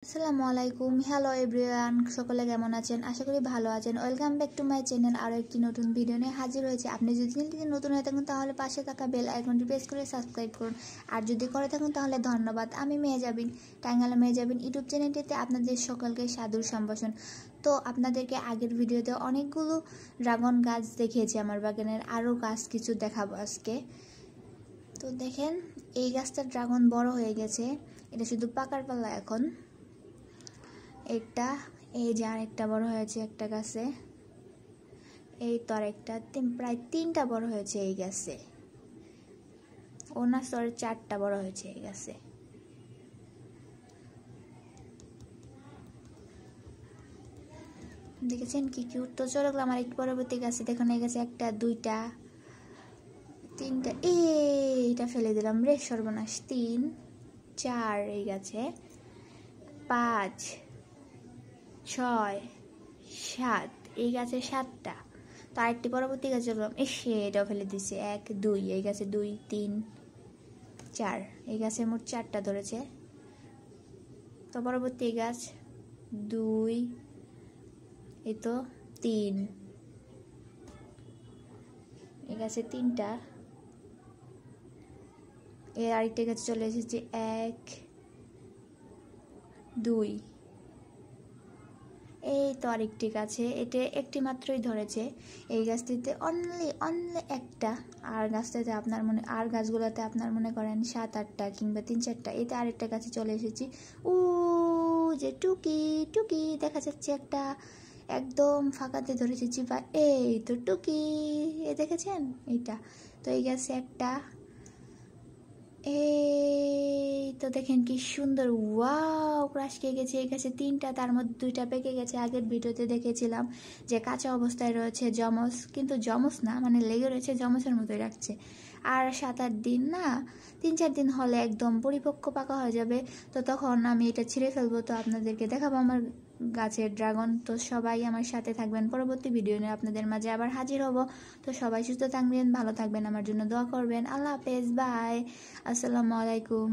আসসালামু আলাইকুম। Hello everyone, সকলে কেমন আছেন? আশা করি ভালো আছেন। Welcome back to my channel. আরও একটি নতুন ভিডিও নিয়ে হাজির হয়েছে। আপনি যদি চ্যানেলটিতে নতুন হয়ে থাকেন তাহলে পাশে থাকা বেল আইকনটি প্রেস করে সাবস্ক্রাইব করুন, আর যদি করে থাকুন তাহলে ধন্যবাদ। আমি মেহজাবিন, টাঙ্গাইল মেহজাবিন ইউটিউব চ্যানেলটিতে আপনাদের সকলকে সাদর সম্ভাষণ। তো আপনাদেরকে আগের ভিডিওতে অনেকগুলো ড্রাগন গাছ দেখিয়েছি আমার বাগানের, আরও গাছ কিছু দেখাবো আজকে। তো দেখেন, এই গাছটা ড্রাগন বড় হয়ে গেছে, এটা শুধু পাকার পাল্লা এখন। একটা এই যে আরেকটা বড় হয়েছে একটা গাছে, এই তো আরেকটা, প্রায় 3টা বড় হয়েছে এই গাছে। ও না, সরি, 4টা বড় হয়েছে এই গাছে। দেখেছেন কি কিউট? তো চলে গেলাম আরেকটি পরবর্তী গাছে। দেখুন, এই গাছে 1টা 2টা 3টা, এইটা ফেলে দিলাম রে, সর্বনাশ। 3 4 এই গাছে, 5 6 7 এই গাছে 7টা। তো আরেকটি পরবর্তী গাছে বললাম, এটাও ফেলে দিছে। 1 2 এই গাছে 2 3 4 এই গাছে মোট 4টা ধরেছে। তো পরবর্তী গাছ 2, এই তো 3 এই গাছে 3টা। এর আরেকটা গাছে চলে এসেছে 1 2, এই তো আরেকটি গাছে, এটা একটি মাত্রই ধরেছে। এই গাছটিতে অনলি একটা, আর গাছটাতে আপনার আর গাছগুলোতে আপনার মনে করেন 7 8টা কিংবা 3 4টা। এতে আরেকটা গাছে চলে এসেছি। যে টুকি দেখা যাচ্ছে একটা, একদম ফাঁকাতে ধরেছে চিপা। এই তো টুকি, দেখেছেন এইটা? তো এই গাছে একটা, এই তো দেখেন কি সুন্দর, ওয়াও, ক্রাশ খেয়ে গেছে। এই গাছে 3টা, তার মধ্যে 2টা পেকে গেছে। আগের ভিডিওতে দেখেছিলাম যে কাঁচা অবস্থায় রয়েছে জমস, কিন্তু জমস না, লেগে রয়েছে, জমসের মতোই রাখছে। আর 7 8 দিন না, 3 4 দিন হলে একদম পরিপক্ক পাকা হয়ে যাবে। তো তখন আমি এটা ছিঁড়ে ফেলবো, তো আপনাদেরকে দেখাবো আমার গাছের ড্রাগন। তো সবাই আমার সাথে থাকবেন, পরবর্তী ভিডিও নিয়ে আপনাদের মাঝে আবার হাজির হব। তো সবাই সুস্থ থাকবেন, ভালো থাকবেন, আমার জন্য দোয়া করবেন। আল্লাহ হাফেজ, বাই, আসসালামু আলাইকুম।